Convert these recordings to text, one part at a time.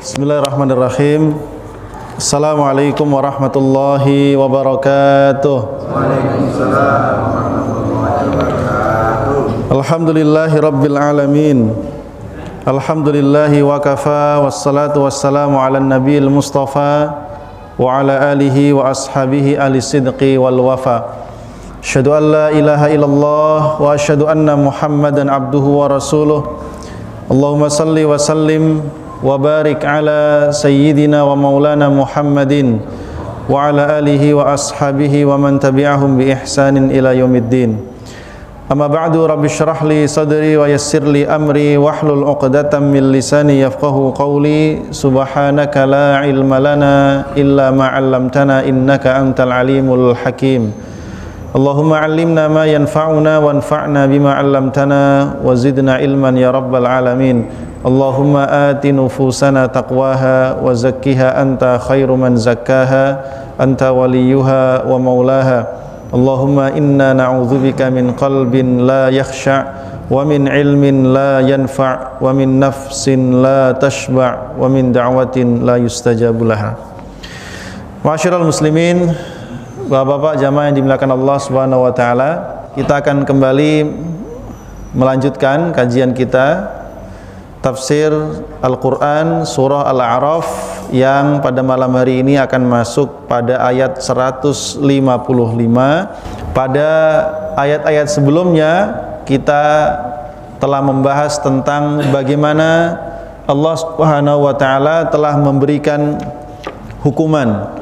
Bismillahirrahmanirrahim. Assalamualaikum warahmatullahi wabarakatuh. Waalaikumsalam warahmatullahi wabarakatuh. Alhamdulillahi rabbil alamin. Alhamdulillahi wa kafa, wassalatu wassalamu ala nabiyil mustafa wa ala alihi wa ashabihi ahli sidqi wal wafa. Asyhadu an la ilaha illallah wa asyhadu anna Muhammadan abduhu wa rasuluh. Allahumma salli wa sallim wa barik ala sayyidina wa maulana Muhammadin wa ala alihi wa ashabihi wa man tabi'ahum bi ihsanin ila yaumiddin. Amma ba'du, rabbi syrah li sadri wa yassir li amri wahlul 'uqdatam min lisani yafqahu qawli. Subhanaka la ilma lana illa ma 'allamtana innaka antal alimul hakim. Allahumma 'allimna ma yanfa'una wanfa'na bima 'allamtana wa zidna ilman ya rabbal alamin. Allahumma ati nufusana taqwaha wa zakkiha anta khairu man zakkaha anta waliyuha wa maulaha. Allahumma inna na'udzubika min qalbin la yakhsha' wa min ilmin la yanfa' wa min nafsin la tashba' wa min da'watin la yustajabu laha. Ma'asyiral muslimin, Bapak-bapak jamaah yang dimuliakan Allah Subhanahu wa taala, kita akan kembali melanjutkan kajian kita tafsir Al-Quran surah Al-A'raf yang pada malam hari ini akan masuk pada ayat 155. Pada ayat-ayat sebelumnya kita telah membahas tentang bagaimana Allah Subhanahu wa taala telah memberikan hukuman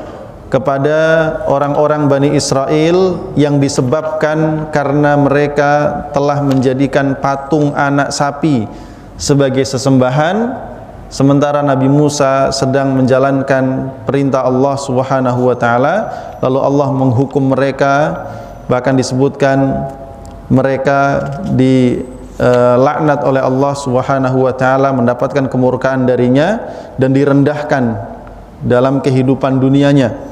kepada orang-orang Bani Israel yang disebabkan karena mereka telah menjadikan patung anak sapi sebagai sesembahan, sementara Nabi Musa sedang menjalankan perintah Allah Subhanahu wa taala, lalu Allah menghukum mereka, bahkan disebutkan mereka dilaknat oleh Allah Subhanahu wa taala, mendapatkan kemurkaan darinya dan direndahkan dalam kehidupan dunianya.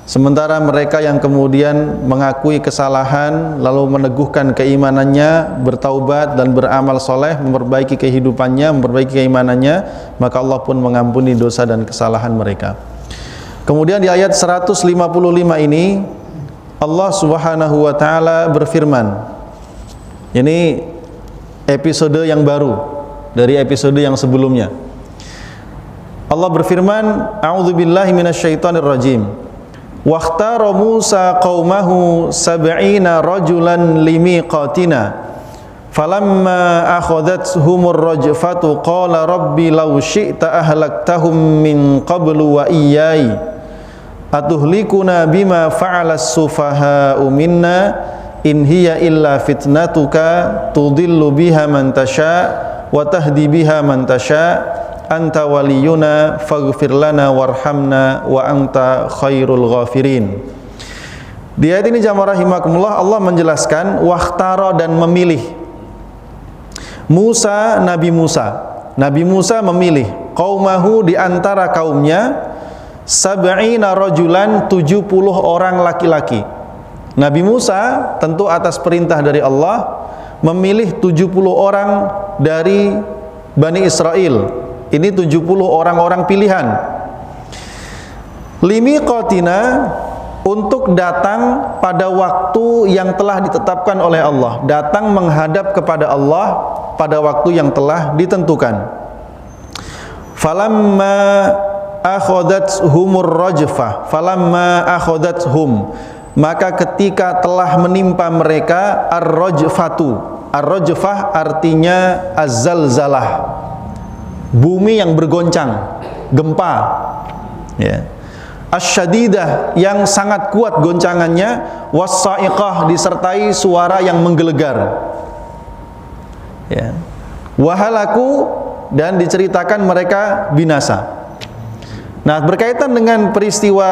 Sementara mereka yang kemudian mengakui kesalahan lalu meneguhkan keimanannya, bertaubat dan beramal soleh, memperbaiki kehidupannya, memperbaiki keimanannya, maka Allah pun mengampuni dosa dan kesalahan mereka. Kemudian di ayat 155 ini Allah Subhanahu wa taala berfirman. Ini episode yang baru dari episode yang sebelumnya. Allah berfirman, a'udzubillahi minasyaitonirrajim. Wakhtara Musa qaumahu sab'ina rajulan limiqatina falamma akhadathumur rajfatu qala rabbi law syi'ta ahlaktahum min qablu wa iyyai atuhlikuna bima fa'ala as-sufaha'u minna in hiya illa fitnatuka tudillu biha man tasha' wa tahdi biha man tasha' anta waliyuna faghfir lana warhamna wa anta khairul ghafirin. Di ayat ini jamaah rahimakumullah, Allah menjelaskan wakhtara dan memilih Nabi Musa memilih qaumahu di antara kaumnya sab'ina rajulan 70 orang laki-laki. Nabi Musa tentu atas perintah dari Allah memilih 70 orang dari Bani Israel. Ini 70 orang-orang pilihan. Limiqatina, untuk datang pada waktu yang telah ditetapkan oleh Allah, datang menghadap kepada Allah pada waktu yang telah ditentukan. Falamma akhadathumur rajfah, maka ketika telah menimpa mereka ar-rajfatu. Ar-rajfah artinya az-zalzalah, bumi yang bergoncang, gempa, ya. Asyadidah, yang sangat kuat goncangannya, was-sa'iqah, disertai suara yang menggelegar, ya. Wahalaku, dan diceritakan mereka binasa. Nah, berkaitan dengan peristiwa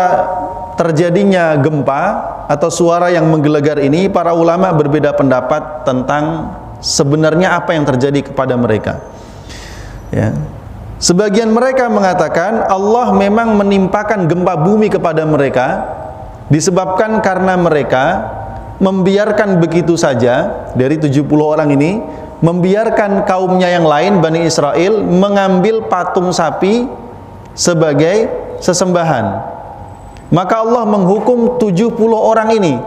terjadinya gempa atau suara yang menggelegar ini, para ulama berbeda pendapat tentang sebenarnya apa yang terjadi kepada mereka. Ya. Sebagian mereka mengatakan Allah memang menimpakan gempa bumi kepada mereka disebabkan karena mereka membiarkan begitu saja, dari 70 orang ini membiarkan kaumnya yang lain, Bani Israel, mengambil patung sapi sebagai sesembahan. Maka Allah menghukum 70 orang ini.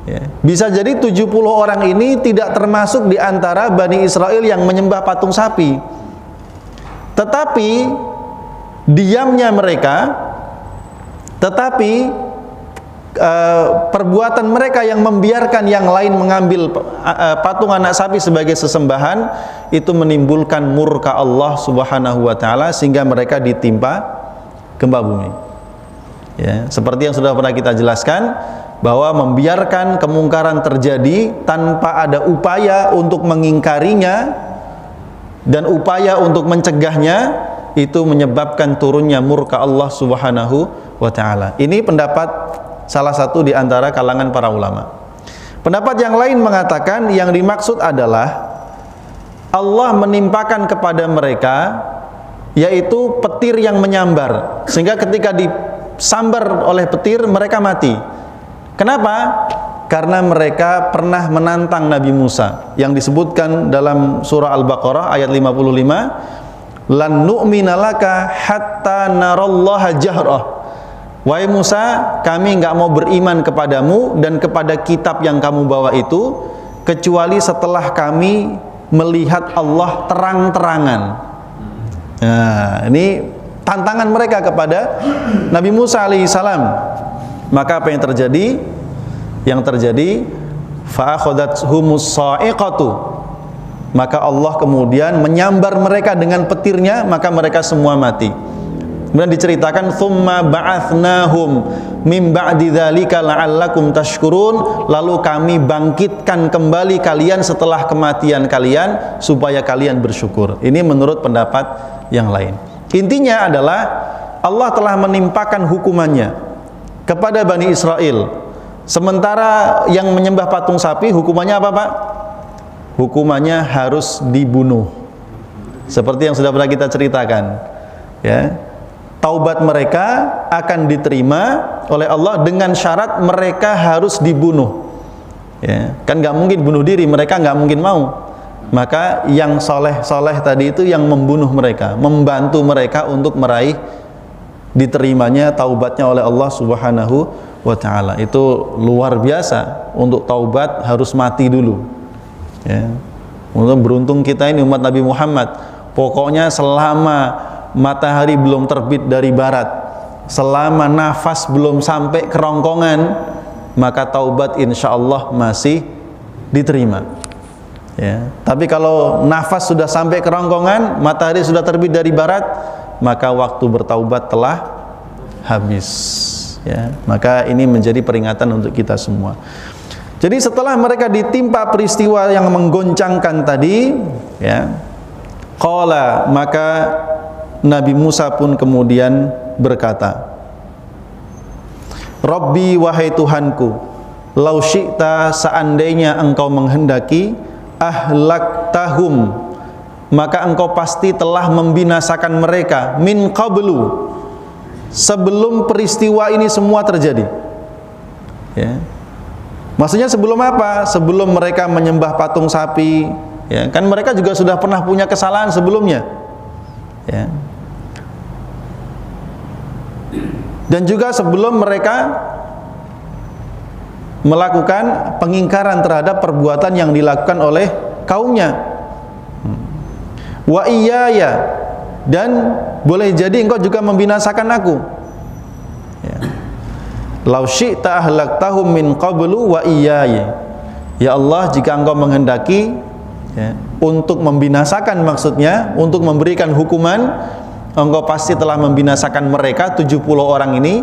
Ya. Bisa jadi 70 orang ini tidak termasuk di antara Bani Israel yang menyembah patung sapi. Tetapi diamnya mereka, perbuatan mereka yang membiarkan yang lain mengambil patung anak sapi sebagai sesembahan, itu menimbulkan murka Allah Subhanahu wa taala sehingga mereka ditimpa gempa bumi. Ya, seperti yang sudah pernah kita jelaskan, bahwa membiarkan kemungkaran terjadi tanpa ada upaya untuk mengingkarinya dan upaya untuk mencegahnya, itu menyebabkan turunnya murka Allah Subhanahu wa taala. Ini pendapat salah satu di antara kalangan para ulama. Pendapat yang lain mengatakan yang dimaksud adalah Allah menimpakan kepada mereka yaitu petir yang menyambar, sehingga ketika disambar oleh petir mereka mati. Kenapa? Karena mereka pernah menantang Nabi Musa yang disebutkan dalam surah Al-Baqarah ayat 55, lan nu'mina laka hatta narallaha jahrah. Wahai Musa, kami enggak mau beriman kepadamu dan kepada kitab yang kamu bawa itu kecuali setelah kami melihat Allah terang-terangan. Nah, ini tantangan mereka kepada Nabi Musa alaihissalam. Maka apa yang terjadi? Yang terjadi fa'akhadathumus sa'iqatu. Maka Allah kemudian menyambar mereka dengan petirnya, maka mereka semua mati. Kemudian diceritakan tsumma ba'athnahum mim ba'di dzalika la'allakum tashkurun, lalu kami bangkitkan kembali kalian setelah kematian kalian supaya kalian bersyukur. Ini menurut pendapat yang lain. Intinya adalah Allah telah menimpakan hukumannya kepada Bani Israel. Sementara yang menyembah patung sapi hukumannya apa, Pak? Hukumannya harus dibunuh. Seperti yang sudah pernah kita ceritakan. Ya. Taubat mereka akan diterima oleh Allah dengan syarat mereka harus dibunuh. Ya, kan nggak mungkin bunuh diri, mereka nggak mungkin mau. Maka yang soleh-soleh tadi itu yang membunuh mereka, membantu mereka untuk meraih diterimanya taubatnya oleh Allah Subhanahu wa taala. Itu luar biasa. Untuk taubat harus mati dulu. Ya. Untuk beruntung kita ini umat Nabi Muhammad. Pokoknya selama matahari belum terbit dari barat, selama nafas belum sampai kerongkongan, maka taubat insya Allah masih diterima. Ya. Tapi kalau nafas sudah sampai kerongkongan, matahari sudah terbit dari barat, maka waktu bertaubat telah habis. Ya. Maka ini menjadi peringatan untuk kita semua. Jadi setelah mereka ditimpa peristiwa yang menggoncangkan tadi, ya, qala, maka Nabi Musa pun kemudian berkata, Rabbi, wahai Tuhanku, lau syi'ta, seandainya engkau menghendaki, ahlaktahum, maka engkau pasti telah membinasakan mereka, min qablu, sebelum peristiwa ini semua terjadi. Ya. Maksudnya sebelum apa? Sebelum mereka menyembah patung sapi, ya, kan mereka juga sudah pernah punya kesalahan sebelumnya. Ya. Dan juga sebelum mereka melakukan pengingkaran terhadap perbuatan yang dilakukan oleh kaumnya. Wa iyaya, dan boleh jadi engkau juga membinasakan aku. Ya. Lau syi'ta ahlaktahum min qablu wa iyaya. Ya Allah, jika engkau menghendaki, ya, untuk membinasakan, maksudnya untuk memberikan hukuman, engkau pasti telah membinasakan mereka 70 orang ini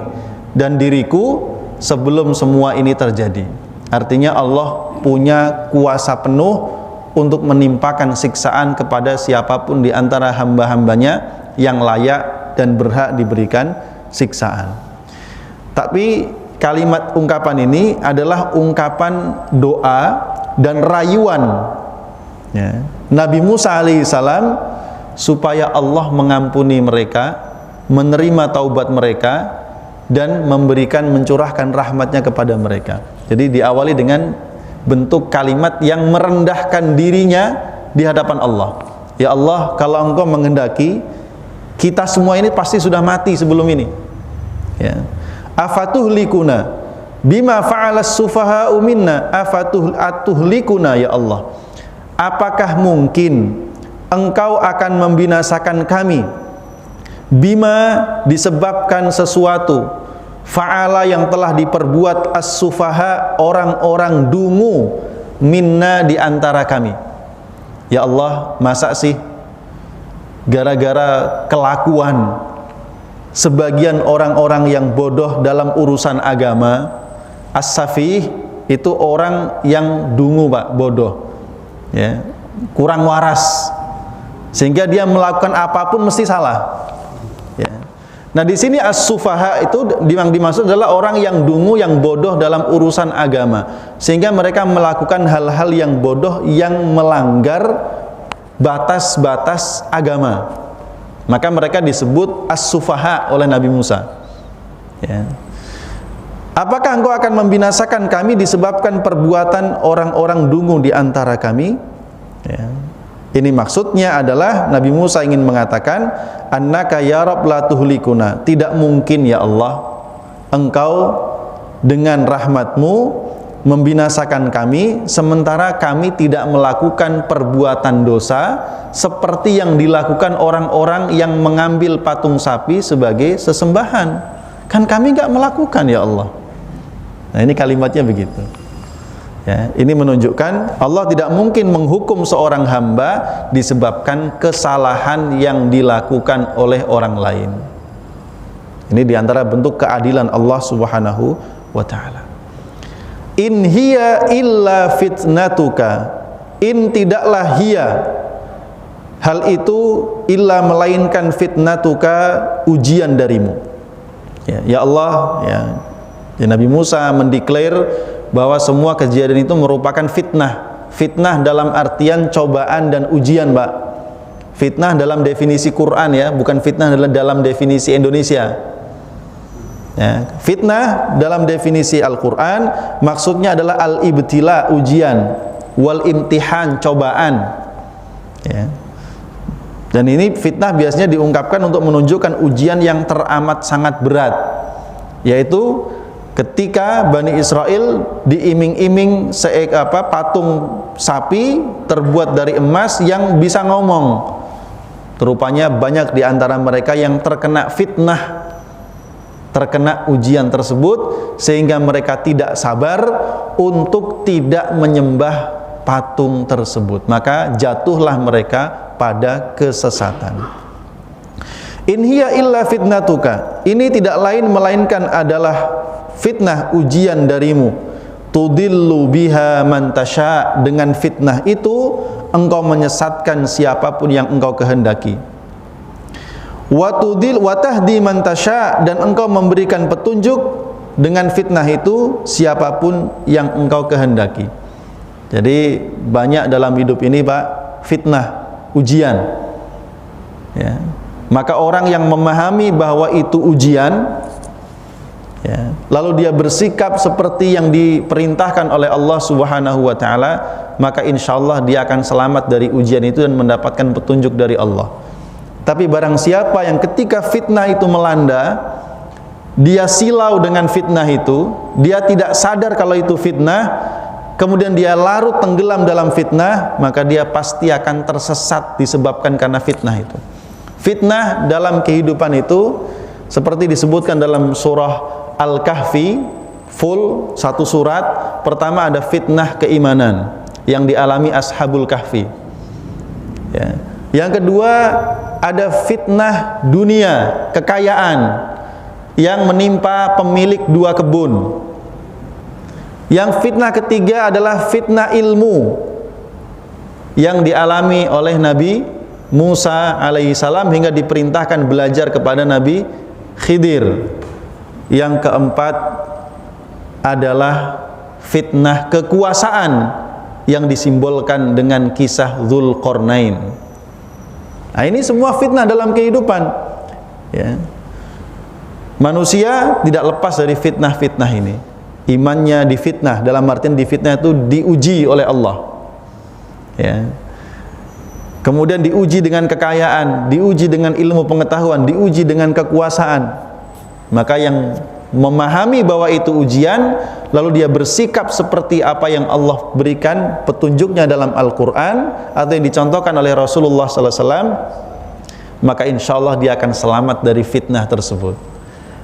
dan diriku sebelum semua ini terjadi. Artinya Allah punya kuasa penuh untuk menimpakan siksaan kepada siapapun di antara hamba-hambanya yang layak dan berhak diberikan siksaan. Tapi kalimat ungkapan ini adalah ungkapan doa dan rayuan, ya, Nabi Musa alaihissalam supaya Allah mengampuni mereka, menerima taubat mereka, dan mencurahkan rahmatnya kepada mereka. Jadi diawali dengan bentuk kalimat yang merendahkan dirinya di hadapan Allah. Ya Allah, kalau engkau menghendaki, Kita semua ini pasti sudah mati sebelum ini. Ya. Afatuhlikuna bima fa'alas sufaha'u minna atuhlikuna ya Allah. Apakah mungkin Engkau akan membinasakan kami bima disebabkan sesuatu fa'ala yang telah diperbuat as-sufaha orang-orang dungu minna di antara kami. Ya Allah, masa sih gara-gara kelakuan sebagian orang-orang yang bodoh dalam urusan agama, as-safih itu orang yang dungu Pak, bodoh, ya, kurang waras, sehingga dia melakukan apapun mesti salah. Ya. Nah di sini as-sufaha itu yang dimaksud adalah orang yang dungu, yang bodoh dalam urusan agama, sehingga mereka melakukan hal-hal yang bodoh yang melanggar batas-batas agama. Maka mereka disebut as-sufaha oleh Nabi Musa. Ya. Apakah engkau akan membinasakan kami disebabkan perbuatan orang-orang dungu di antara kami? Ya. Ini maksudnya adalah Nabi Musa ingin mengatakan, annaka ya Rabb la tuhlikuna, tidak mungkin ya Allah engkau dengan rahmatmu membinasakan kami sementara kami tidak melakukan perbuatan dosa seperti yang dilakukan orang-orang yang mengambil patung sapi sebagai sesembahan. Kan kami nggak melakukan ya Allah. Nah ini kalimatnya begitu. Ya, ini menunjukkan Allah tidak mungkin menghukum seorang hamba disebabkan kesalahan yang dilakukan oleh orang lain. Ini diantara bentuk keadilan Allah Subhanahu wa ta'ala. In hiya illa fitnatuka, in tidaklah hiya hal itu illa melainkan fitnatuka, ujian darimu. Ya Allah, ya Nabi Musa mendeklar bahwa semua kejadian itu merupakan fitnah. Fitnah dalam artian cobaan dan ujian, Pak. Fitnah dalam definisi Quran ya, bukan fitnah dalam definisi Indonesia. Ya, fitnah dalam definisi Al-Quran maksudnya adalah al-ibtila, ujian, wal imtihan, cobaan. Ya. Dan ini fitnah biasanya diungkapkan untuk menunjukkan ujian yang teramat sangat berat, yaitu ketika Bani Israel diiming-iming patung sapi terbuat dari emas yang bisa ngomong. Rupanya banyak di antara mereka yang terkena fitnah, terkena ujian tersebut, sehingga mereka tidak sabar untuk tidak menyembah patung tersebut, maka jatuhlah mereka pada kesesatan. In hiya illa fitnatuka, ini tidak lain melainkan adalah fitnah, ujian darimu. Tudillu biha man tasha, dengan fitnah itu engkau menyesatkan siapapun yang engkau kehendaki. Wa tahdi man tasha, dan engkau memberikan petunjuk dengan fitnah itu siapapun yang engkau kehendaki. Jadi banyak dalam hidup ini Pak, fitnah, ujian. Ya. Maka orang yang memahami bahwa itu ujian, ya, lalu dia bersikap seperti yang diperintahkan oleh Allah Subhanahu wa ta'ala, maka insya Allah dia akan selamat dari ujian itu dan mendapatkan petunjuk dari Allah. Tapi barang siapa yang ketika fitnah itu melanda, dia silau dengan fitnah itu, dia tidak sadar kalau itu fitnah, kemudian dia larut tenggelam dalam fitnah, maka dia pasti akan tersesat disebabkan karena fitnah itu. Fitnah dalam kehidupan itu seperti disebutkan dalam surah Al-Kahfi, full satu surat. Pertama ada fitnah keimanan yang dialami Ashabul Kahfi, ya. Yang kedua ada fitnah dunia, kekayaan yang menimpa pemilik dua kebun. Yang fitnah ketiga adalah fitnah ilmu yang dialami oleh Nabi Musa alaihissalam hingga diperintahkan belajar kepada Nabi Khidir. Yang keempat adalah fitnah kekuasaan yang disimbolkan dengan kisah Dzulqarnain. Nah, ini semua fitnah dalam kehidupan, ya. Manusia tidak lepas dari fitnah-fitnah ini. Imannya difitnah, dalam artian difitnah itu diuji oleh Allah, ya. kemudian diuji dengan kekayaan, diuji dengan ilmu pengetahuan, diuji dengan kekuasaan. Maka yang memahami bahwa itu ujian, lalu dia bersikap seperti apa yang Allah berikan petunjuknya dalam Al-Quran atau yang dicontohkan oleh Rasulullah SAW, maka insya Allah dia akan selamat dari fitnah tersebut.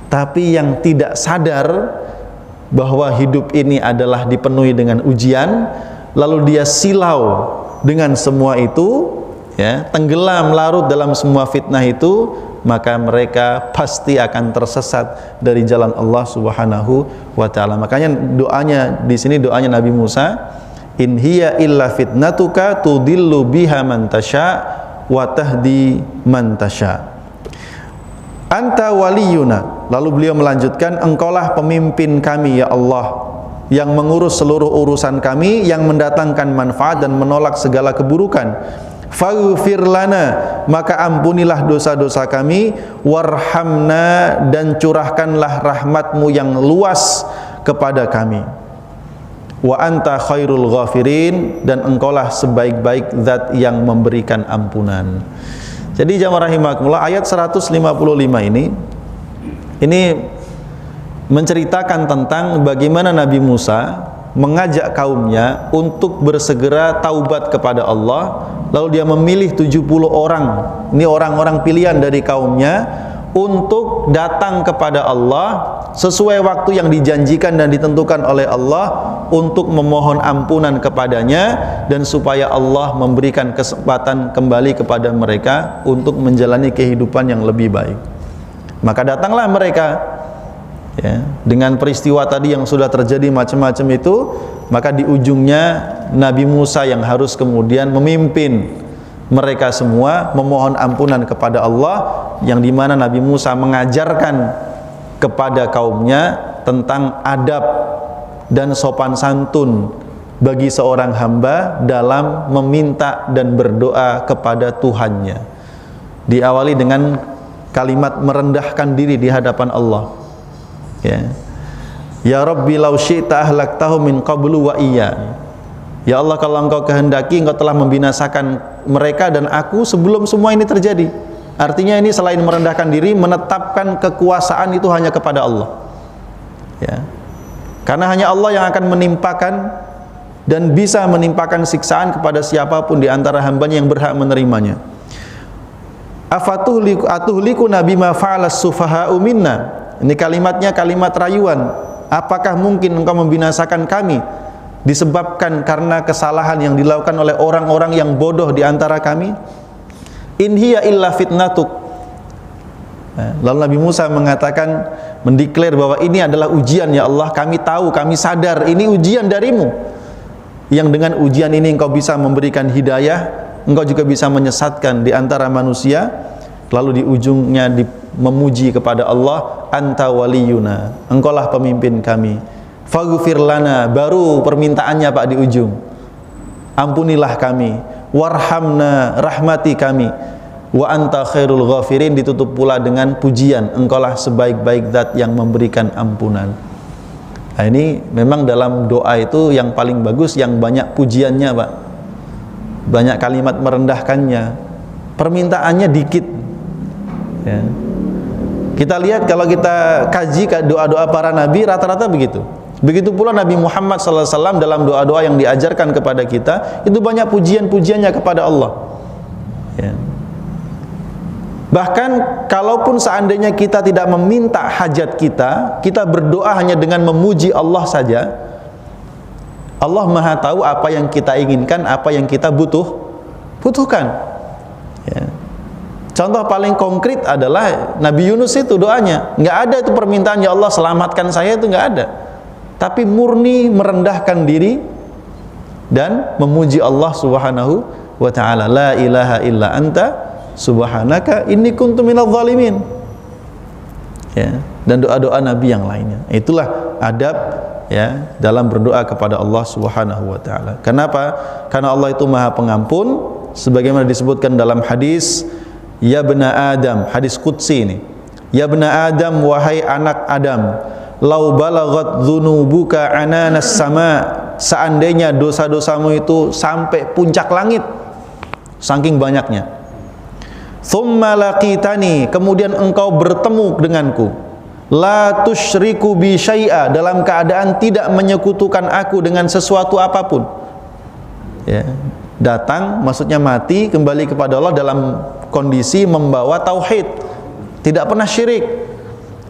Tapi yang tidak sadar bahwa hidup ini adalah dipenuhi dengan ujian, lalu dia silau dengan semua itu, ya, tenggelam larut dalam semua fitnah itu, maka mereka pasti akan tersesat dari jalan Allah Subhanahu wa taala. Makanya doanya di sini, doanya Nabi Musa, in hiya illa fitnatuka tudillu biha man tasya wa tahdi man tasya. Anta waliyuna. Lalu beliau melanjutkan, engkaulah pemimpin kami ya Allah, yang mengurus seluruh urusan kami, yang mendatangkan manfaat dan menolak segala keburukan. Faghfir lana, maka ampunilah dosa-dosa kami, warhamna, dan curahkanlah rahmatmu yang luas kepada kami. Wa anta khairul ghafirin, dan engkaulah sebaik-baik zat yang memberikan ampunan. Jadi jamaah rahimakumullah, ayat 155 ini menceritakan tentang bagaimana Nabi Musa mengajak kaumnya untuk bersegera taubat kepada Allah. Lalu dia memilih 70 orang, ini orang-orang pilihan dari kaumnya, untuk datang kepada Allah sesuai waktu yang dijanjikan dan ditentukan oleh Allah, untuk memohon ampunan kepadanya, dan supaya Allah memberikan kesempatan kembali kepada mereka untuk menjalani kehidupan yang lebih baik. Maka datanglah mereka, ya, dengan peristiwa tadi yang sudah terjadi macam-macam itu. Maka di ujungnya Nabi Musa yang harus kemudian memimpin mereka semua memohon ampunan kepada Allah, yang dimana Nabi Musa mengajarkan kepada kaumnya tentang adab dan sopan santun bagi seorang hamba dalam meminta dan berdoa kepada Tuhannya. Diawali dengan kalimat merendahkan diri di hadapan Allah, ya. Ya Rabbi law syi'ta ahlaktahu min qablu wa iya. Ya Allah, kalau engkau kehendaki, engkau telah membinasakan mereka dan aku sebelum semua ini terjadi. Artinya ini selain merendahkan diri, menetapkan kekuasaan itu hanya kepada Allah, ya. Karena hanya Allah yang akan menimpakan dan bisa menimpakan siksaan kepada siapapun di antara hambanya yang berhak menerimanya. Atuhliku nabi ma fa'alas sufaha'u minna. Ini kalimatnya kalimat rayuan. Apakah mungkin engkau membinasakan kami disebabkan karena kesalahan yang dilakukan oleh orang-orang yang bodoh di antara kami? In hiya illa fitnatuk. Lalu Nabi Musa mengatakan, mendeklar bahwa ini adalah ujian ya Allah. Kami tahu, kami sadar ini ujian darimu, yang dengan ujian ini engkau bisa memberikan hidayah, engkau juga bisa menyesatkan di antara manusia. Lalu di ujungnya memuji kepada Allah, anta waliyuna, engkaulah pemimpin kami. Faghfir lana, baru permintaannya Pak di ujung, ampunilah kami. Warhamna, rahmati kami. Wa anta khairul ghafirin, ditutup pula dengan pujian, engkaulah sebaik-baik zat yang memberikan ampunan. Nah, ini memang dalam doa itu yang paling bagus, yang banyak pujiannya Pak, banyak kalimat merendahkannya, permintaannya dikit, ya. Kita lihat kalau kita kaji doa-doa para nabi, rata-rata begitu. Begitu pula Nabi Muhammad SAW dalam doa-doa yang diajarkan kepada kita, itu banyak pujian-pujiannya kepada Allah, ya. Bahkan kalaupun seandainya kita tidak meminta hajat kita, kita berdoa hanya dengan memuji Allah saja, Allah Maha tahu apa yang kita inginkan, apa yang kita butuhkan, ya. Contoh paling konkret adalah Nabi Yunus itu doanya, nggak ada itu permintaan ya Allah selamatkan saya, itu nggak ada. Tapi murni merendahkan diri dan memuji Allah Subhanahu wa ta'ala. La ilaha illa anta subhanaka inni kuntu minadh dhalimin, ya. Dan doa-doa Nabi yang lainnya. Itulah adab, ya, dalam berdoa kepada Allah Subhanahu wa ta'ala. Kenapa? Karena Allah itu Maha Pengampun, sebagaimana disebutkan dalam hadis Ya bna Adam, hadis qudsi ini. Ya bna Adam, wahai anak Adam, lau balaghat dzunubuka ananas sama, seandainya dosa-dosamu itu sampai puncak langit, saking banyaknya. Tsumma laqitani, kemudian engkau bertemu denganku. La tusyriku bi syai'a, dalam keadaan tidak menyekutukan aku dengan sesuatu apapun. Ya, datang maksudnya mati kembali kepada Allah dalam kondisi membawa tauhid, tidak pernah syirik.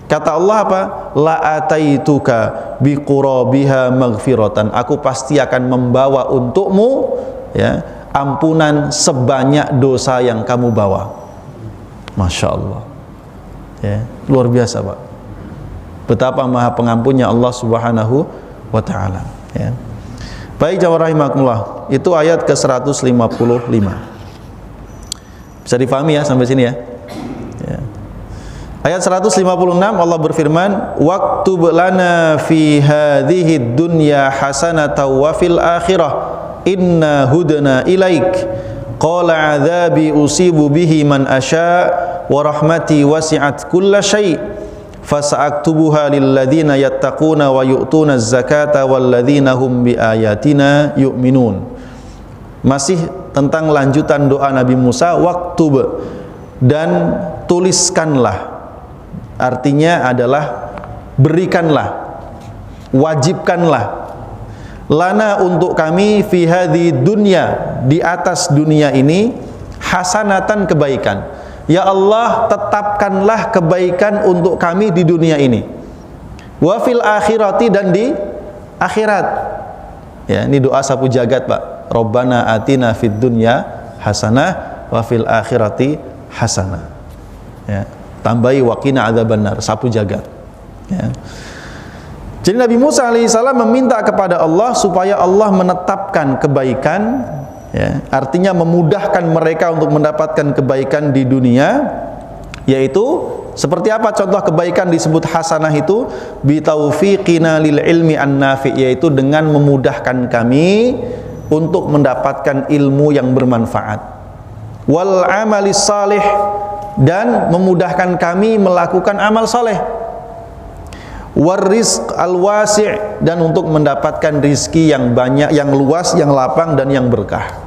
Kata Allah apa? La ataituka bi qurabiha maghfiratan, aku pasti akan membawa untukmu ya ampunan sebanyak dosa yang kamu bawa. Masya Allah ya, luar biasa Pak, betapa maha pengampunnya Allah subhanahu wa ta'ala ya. Baik jamaah rahimakumullah, itu ayat ke 155. Bisa difahami ya sampai sini ya, ya. Ayat 156 Allah berfirman, waktub lana fi hadhihi dunya hasanatan wa fil akhirah inna hudna ilaik qala adzabi usibu bihi man asya wa rahmati wasi'at kulla syai' fasa'aktubuha lilladzina yattaquna wa yu'tuna zakata walladzina hum biayatina yu'minun. Masih tentang lanjutan doa Nabi Musa, waktub, dan tuliskanlah, artinya adalah berikanlah, wajibkanlah, lana untuk kami fi hadhi dunya, di atas dunia ini, hasanatan, kebaikan. Ya Allah, tetapkanlah kebaikan untuk kami di dunia ini. Wa fil akhirati, dan di akhirat. Ya, ini doa sapu jagat Pak. Rabbana atina fid dunya hasanah wa fil akhirati hasanah. Ya, tambahi waqina adzabannar, sapu jagat. Ya. Jadi Nabi Musa alaihissalam meminta kepada Allah supaya Allah menetapkan kebaikan, ya, artinya memudahkan mereka untuk mendapatkan kebaikan di dunia, yaitu seperti apa contoh kebaikan disebut hasanah itu? Bi taufiqina lil ilmi an-nafi', yaitu dengan memudahkan kami untuk mendapatkan ilmu yang bermanfaat. Wal amalis salih, dan memudahkan kami melakukan amal saleh. Warizq al-wasi', dan untuk mendapatkan rizki yang banyak, yang luas, yang lapang, dan yang berkah.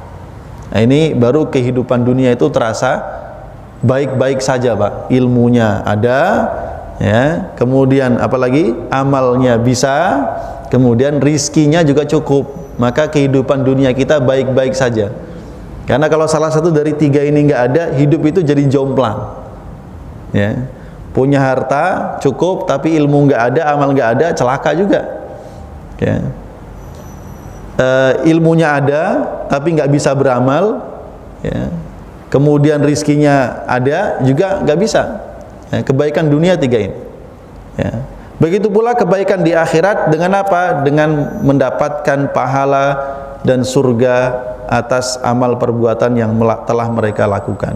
Nah, ini baru kehidupan dunia itu terasa baik-baik saja Pak. Ilmunya ada, ya, kemudian apalagi amalnya bisa, kemudian rizkinya juga cukup. Maka kehidupan dunia kita baik-baik saja. Karena kalau salah satu dari tiga ini nggak ada, hidup itu jadi jomplang. Ya, punya harta cukup, tapi ilmu nggak ada, amal nggak ada, celaka juga. Ya. Ilmunya ada, tapi nggak bisa beramal. Ya. Kemudian rizkinya ada, juga nggak bisa. Ya, kebaikan dunia tiga ini. Ya. Begitu pula kebaikan di akhirat dengan apa? Dengan mendapatkan pahala dan surga atas amal perbuatan yang telah mereka lakukan.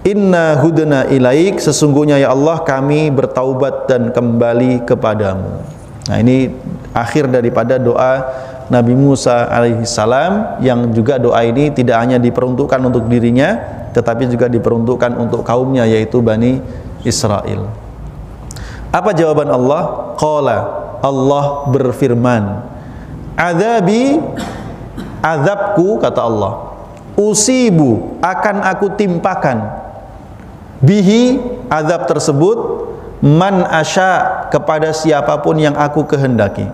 Inna hudna ilaik, sesungguhnya ya Allah kami bertaubat dan kembali kepadamu. Nah, ini akhir daripada doa Nabi Musa alaihissalam, yang juga doa ini tidak hanya diperuntukkan untuk dirinya, tetapi juga diperuntukkan untuk kaumnya, yaitu Bani Israel. Apa jawaban Allah? Qala, Allah berfirman, adzabi, azabku, kata Allah, usibu, akan aku timpakan, bihi, azab tersebut, man asya, kepada siapapun yang aku kehendaki.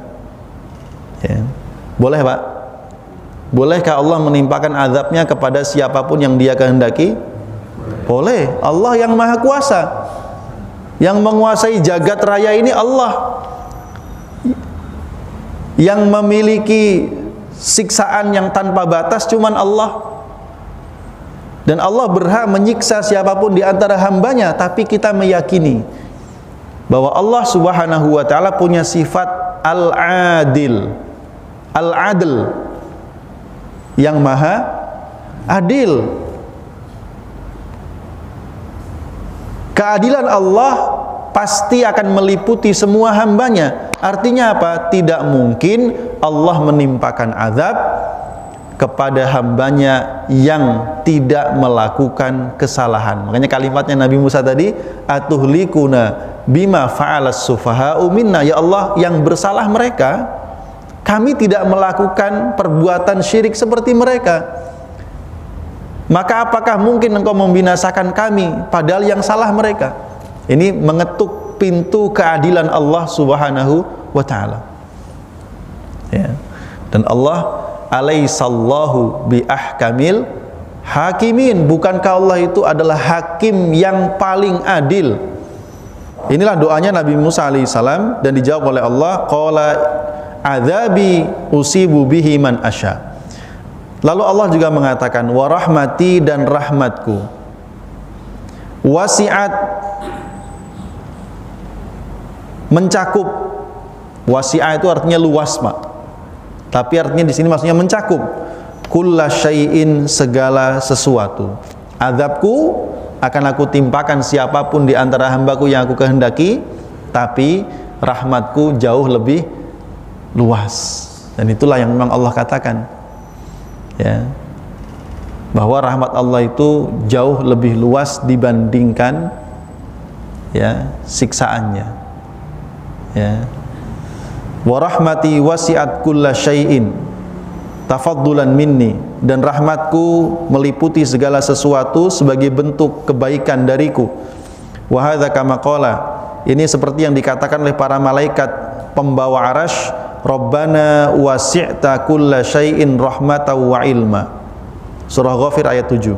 Ya. Boleh Pak? Bolehkah Allah menimpakan azabnya kepada siapapun yang Dia kehendaki? Boleh. Allah yang maha kuasa, yang menguasai jagat raya ini Allah, yang memiliki siksaan yang tanpa batas cuman Allah. Dan Allah berhak menyiksa siapapun di antara hambanya, tapi kita meyakini bahwa Allah subhanahu wa ta'ala punya sifat al-adil, al-adl, yang maha adil. Keadilan Allah pasti akan meliputi semua hambanya. Artinya apa? Tidak mungkin Allah menimpakan azab kepada hambanya yang tidak melakukan kesalahan. Makanya kalimatnya Nabi Musa tadi, atuhlikuna bima fa'alas sufaha'u minna, ya Allah, yang bersalah mereka, kami tidak melakukan perbuatan syirik seperti mereka. Maka apakah mungkin engkau membinasakan kami padahal yang salah mereka? Ini mengetuk pintu keadilan Allah Subhanahu wa taala. Ya. Dan Allah alaihissallahu bi ahkamil hakimin, bukankah Allah itu adalah hakim yang paling adil? Inilah doanya Nabi Musa alaihissalam dan dijawab oleh Allah, qala adzabi usibu bihi man asya. Lalu Allah juga mengatakan wa rahmati, dan rahmatku wasi'at, mencakup. Wasi'at itu artinya luas, Pak. Tapi artinya di sini maksudnya mencakup kulla syai'in, segala sesuatu. Azabku akan aku timpakan siapapun di antara hambaku yang aku kehendaki, tapi rahmatku jauh lebih luas. Dan itulah yang memang Allah katakan, ya, bahwa rahmat Allah itu jauh lebih luas dibandingkan, ya, siksaannya. Ya. Wa rahmati wasi'at kulla syai'in tafaddulan minni, dan rahmatku meliputi segala sesuatu sebagai bentuk kebaikan dariku. Wa hadza kama qala, ini seperti yang dikatakan oleh para malaikat pembawa arasy, Rabbana wasi'ta kulla syai'in rahmatan wa ilma. Surah Ghafir ayat 7.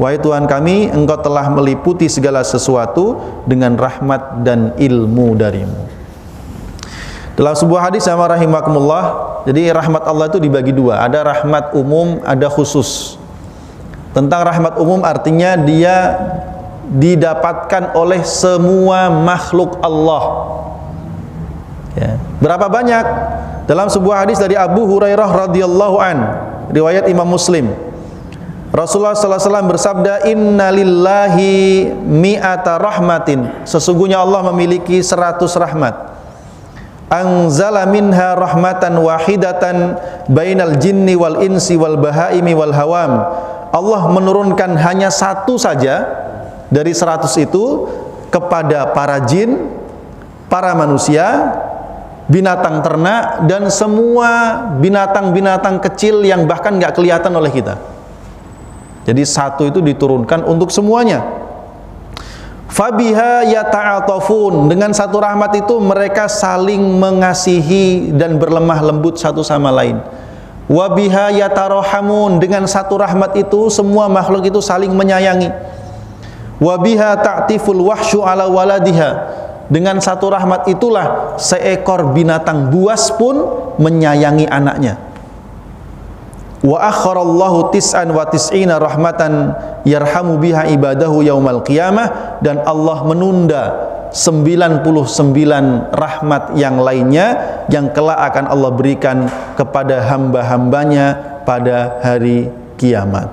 Wahai Tuhan kami, Engkau telah meliputi segala sesuatu dengan rahmat dan ilmu darimu. Dalam sebuah hadis sama rahimakumullah, jadi rahmat Allah itu dibagi dua, ada rahmat umum, ada khusus. Tentang rahmat umum artinya dia didapatkan oleh semua makhluk Allah. Ya. Berapa banyak? Dalam sebuah hadis dari Abu Hurairah radhiyallahu an, riwayat Imam Muslim, Rasulullah sallallahu alaihi wasallam bersabda, innalillahi mi'ata rahmatin, sesungguhnya Allah memiliki 100 rahmat. Anzala minha rahmatan wahidatan bainal jinni wal insi wal bahaimi wal hawam. Allah menurunkan hanya satu saja dari 100 itu kepada para jin, para manusia, binatang ternak, dan semua binatang-binatang kecil yang bahkan nggak kelihatan oleh kita. Jadi satu itu diturunkan untuk semuanya. Fabiha yata'atafun, dengan satu rahmat itu mereka saling mengasihi dan berlemah lembut satu sama lain. Wabiha yatarohamun, dengan satu rahmat itu semua makhluk itu saling menyayangi. Wabiha ta'tiful wahsyu ala waladiha, dengan satu rahmat itulah seekor binatang buas pun menyayangi anaknya. Wa akharallahu tis'an wa tis'ina rahmatan yarhamu biha ibadahu yaumal qiyamah, dan Allah menunda 99 rahmat yang lainnya yang kelak akan Allah berikan kepada hamba-hambanya pada hari kiamat.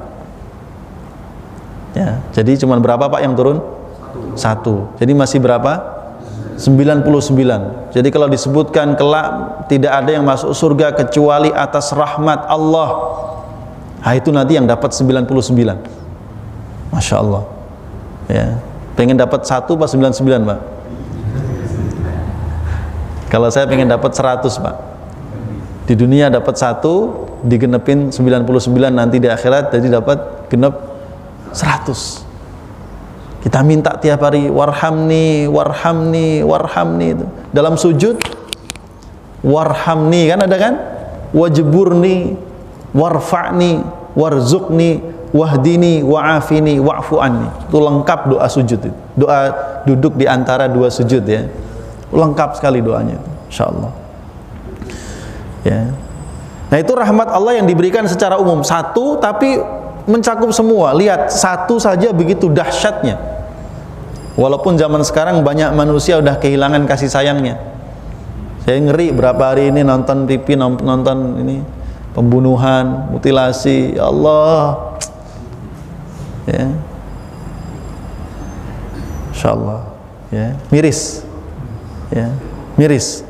Ya, jadi cuma berapa Pak yang turun? Satu. Jadi masih berapa? 99. Jadi kalau disebutkan kelak tidak ada yang masuk surga kecuali atas rahmat Allah, nah itu nanti yang dapat 99. Masya Allah. Ya, pengen dapat 1 pas 99 Pak? Kalau saya pengen dapat 100 Pak. Di dunia dapat 1, digenepin 99 nanti di akhirat, jadi dapat genep 100. Kita minta tiap hari warhamni, warhamni, warhamni itu. Dalam sujud warhamni kan ada kan? Wajburni, warfa'ni, warzuqni, wahdini, wa'afini, wa'fu anni. Itu lengkap doa sujud itu. Doa duduk di antara dua sujud ya. Lengkap sekali doanya, insyaallah. Ya. Nah, itu rahmat Allah yang diberikan secara umum, satu tapi mencakup semua. Lihat, satu saja begitu dahsyatnya. Walaupun zaman sekarang banyak manusia udah kehilangan kasih sayangnya. Saya ngeri berapa hari ini nonton TV, nonton ini pembunuhan, mutilasi, ya Allah. Ya. Insyaallah, ya, miris. Ya, miris.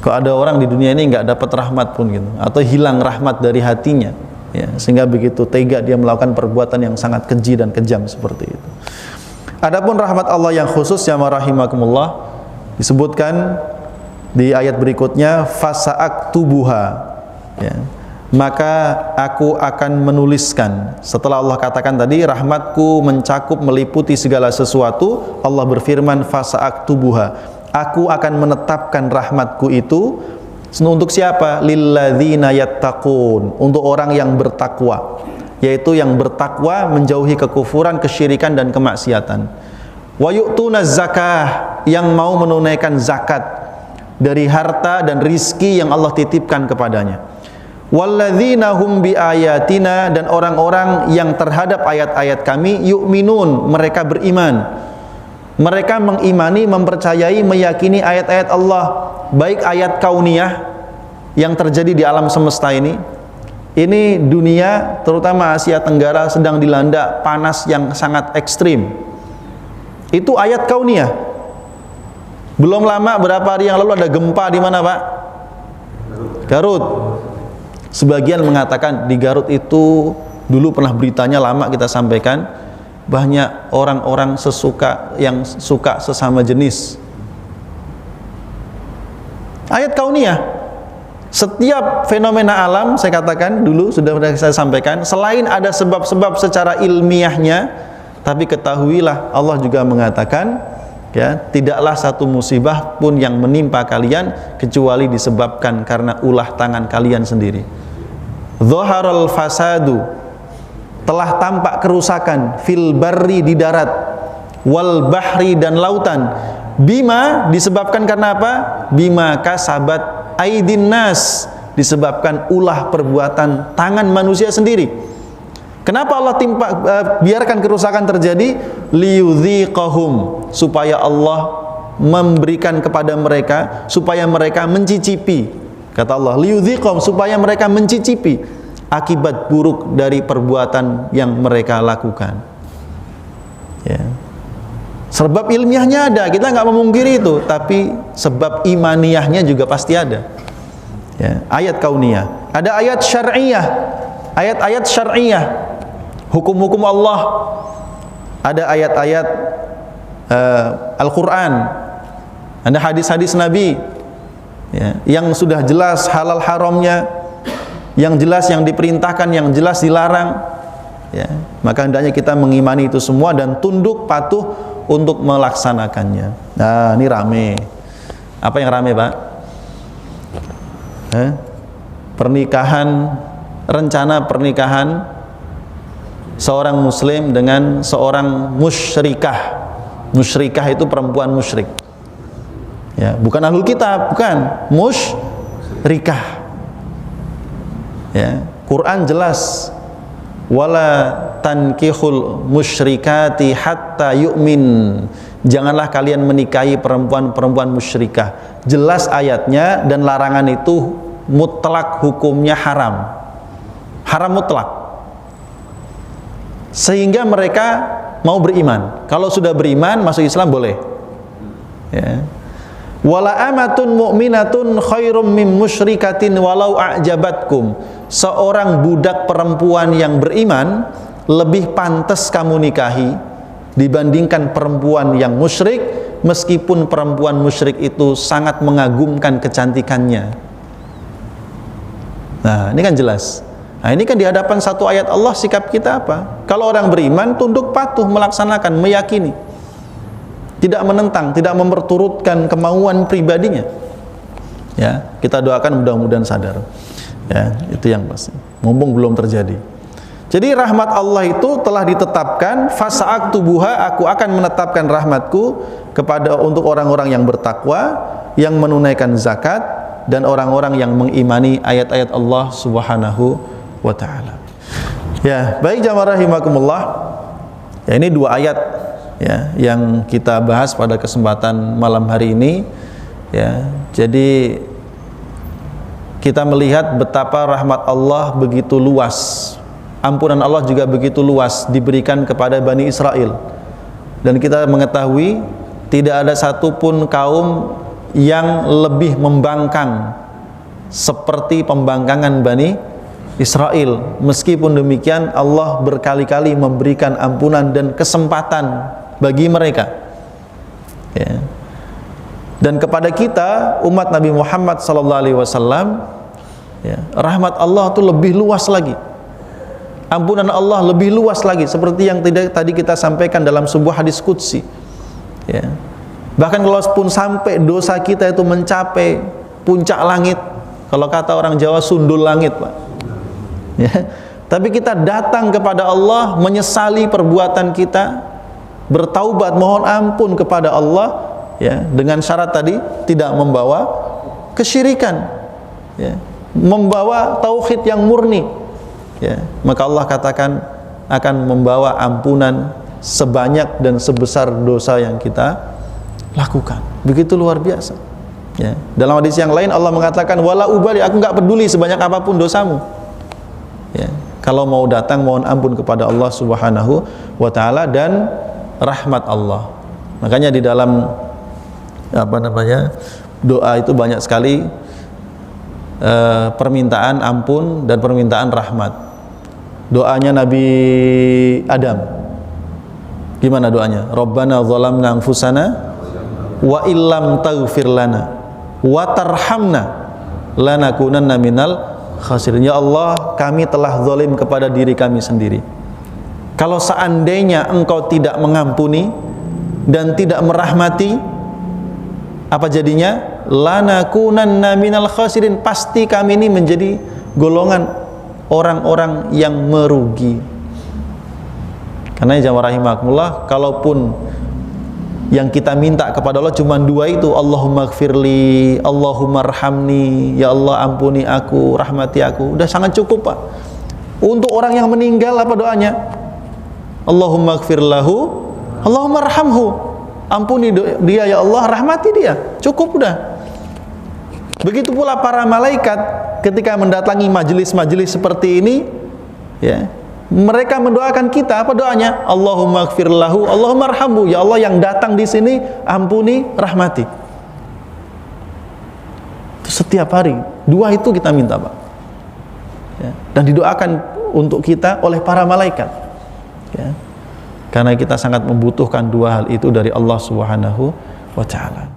Kok ada orang di dunia ini nggak dapat rahmat pun gitu, atau hilang rahmat dari hatinya. Ya, sehingga begitu tega dia melakukan perbuatan yang sangat keji dan kejam seperti itu. Adapun rahmat Allah yang khusus ya rahimakumullah disebutkan di ayat berikutnya fasa'aktubuha, ya. maka aku akan menuliskan. Setelah Allah katakan tadi rahmatku mencakup meliputi segala sesuatu, Allah berfirman fasa'aktubuha, aku akan menetapkan rahmatku itu untuk siapa? Lilladzina yattaqun, untuk orang yang bertakwa, yaitu yang bertakwa menjauhi kekufuran, kesyirikan dan kemaksiatan. Wa yu'tunaz zakah, yang mau menunaikan zakat dari harta dan rizki yang Allah titipkan kepadanya. Walladzina hum biayatina, dan orang-orang yang terhadap ayat-ayat kami yu'minun, mereka beriman. Mereka mengimani, mempercayai, meyakini ayat-ayat Allah, baik ayat kauniyah yang terjadi di alam semesta ini. Ini dunia, terutama Asia Tenggara, sedang dilanda panas yang sangat ekstrim. Itu ayat kauniyah. Belum lama, berapa hari yang lalu ada gempa di mana, Pak? Garut. Sebagian mengatakan di Garut itu dulu pernah beritanya lama kita sampaikan, banyak orang-orang yang suka sesama jenis. Ayat kauniyah. Setiap fenomena alam, saya katakan dulu sudah saya sampaikan, selain ada sebab-sebab secara ilmiahnya, tapi ketahuilah Allah juga mengatakan, ya, tidaklah satu musibah pun yang menimpa kalian kecuali disebabkan karena ulah tangan kalian sendiri. Dhaharal fasadu, telah tampak kerusakan, fil barri, di darat, wal bahri, dan lautan. Bima, disebabkan karena apa? Bima kasabat aidin nas, disebabkan ulah perbuatan tangan manusia sendiri. Kenapa Allah biarkan kerusakan terjadi? Liyudhiqahum, supaya Allah memberikan kepada mereka, supaya mereka mencicipi. Kata Allah, liyudhiqahum, supaya mereka mencicipi akibat buruk dari perbuatan yang mereka lakukan. Ya. Sebab ilmiahnya ada, kita nggak memungkiri itu, tapi sebab imaniyahnya juga pasti ada. Ya. Ayat kauniyah, ada ayat syar'iyah, ayat-ayat syar'iyah, hukum-hukum Allah, ada ayat-ayat Al-Quran, ada hadis-hadis Nabi, ya, yang sudah jelas halal haramnya, yang jelas yang diperintahkan, yang jelas dilarang, ya. Maka hendaknya kita mengimani itu semua dan tunduk patuh untuk melaksanakannya. Nah, ini rame. Apa yang rame, Pak? Pernikahan, rencana pernikahan seorang muslim dengan seorang musyrikah. Musyrikah itu perempuan musyrik. Ya, bukan ahlul kitab, bukan, musyrikah. Ya, Quran jelas, wala tankihul musyrikati hatta yu'min, janganlah kalian menikahi perempuan-perempuan musyrikah. Jelas ayatnya, dan larangan itu mutlak, hukumnya haram, haram mutlak, sehingga mereka mau beriman. Kalau sudah beriman masuk Islam boleh. Ya. Wala amatun mu'minatun khairum mim musyrikatin walau a'jabatkum, seorang budak perempuan yang beriman lebih pantas kamu nikahi dibandingkan perempuan yang musyrik, meskipun perempuan musyrik itu sangat mengagumkan kecantikannya. Nah, ini kan jelas. Nah, ini kan di hadapan satu ayat Allah, sikap kita apa? Kalau orang beriman, tunduk patuh, melaksanakan, meyakini, tidak menentang, tidak memperturutkan kemauan pribadinya. Ya, kita doakan mudah-mudahan sadar. Ya, itu yang pasti. Mumpung belum terjadi. Jadi rahmat Allah itu telah ditetapkan, fasa'aktubuha, aku akan menetapkan rahmatku untuk orang-orang yang bertakwa, yang menunaikan zakat, dan orang-orang yang mengimani ayat-ayat Allah Subhanahu wa ta'ala. Ya, baik jamaah rahimakumullah. Ya, ini dua ayat, ya, yang kita bahas pada kesempatan malam hari ini. Ya, jadi kita melihat betapa rahmat Allah begitu luas, ampunan Allah juga begitu luas diberikan kepada Bani Israel. Dan kita mengetahui tidak ada satupun kaum yang lebih membangkang seperti pembangkangan Bani Israel. Meskipun demikian, Allah berkali-kali memberikan ampunan dan kesempatan bagi mereka. Ya. Dan kepada kita, umat Nabi Muhammad SAW, Ya, rahmat Allah itu lebih luas lagi. Ampunan Allah lebih luas lagi, seperti yang tadi kita sampaikan dalam sebuah hadis qudsi. Ya. Bahkan kalau pun sampai dosa kita itu mencapai puncak langit, kalau kata orang Jawa sundul langit, Pak. Ya. Tapi kita datang kepada Allah, menyesali perbuatan kita, bertaubat, mohon ampun kepada Allah, ya, dengan syarat tadi tidak membawa kesyirikan, ya, membawa tauhid yang murni, ya, maka Allah katakan akan membawa ampunan sebanyak dan sebesar dosa yang kita lakukan. Begitu luar biasa. Ya. Dalam hadis yang lain Allah mengatakan wala ubali, aku nggak peduli sebanyak apapun dosamu. Ya. Kalau mau datang mohon ampun kepada Allah Subhanahu wa taala dan rahmat Allah. Makanya di dalam doa itu banyak sekali permintaan ampun dan permintaan rahmat. Doanya Nabi Adam, gimana doanya? Rabbana zalamna anfusana wa illam taghfir lana wa tarhamna lanakunanna minal khasirin. Ya Allah, kami telah zalim kepada diri kami sendiri. Kalau seandainya Engkau tidak mengampuni dan tidak merahmati, apa jadinya? Lanakunanna minal khasirin. Pasti kami ini menjadi golongan orang-orang yang merugi. Karena jamaah rahimakumullah, kalaupun yang kita minta kepada Allah cuma dua itu, Allahumma gfirli, Allahumma arhamni, ya Allah ampuni aku, rahmati aku, udah sangat cukup, Pak. Untuk orang yang meninggal apa doanya? Allahumma gfirlahu, Allahumma arhamhu, ampuni dia ya Allah, rahmati dia, cukup udah. Begitu pula para malaikat ketika mendatangi majelis-majelis seperti ini, ya, mereka mendoakan kita, apa doanya? Allahumma gfir lahu, Allahumma arhamhu, ya Allah yang datang di sini ampuni, rahmati. Setiap hari dua itu kita minta, Pak, ya, dan didoakan untuk kita oleh para malaikat, ya, karena kita sangat membutuhkan dua hal itu dari Allah Subhanahu wa ta'ala.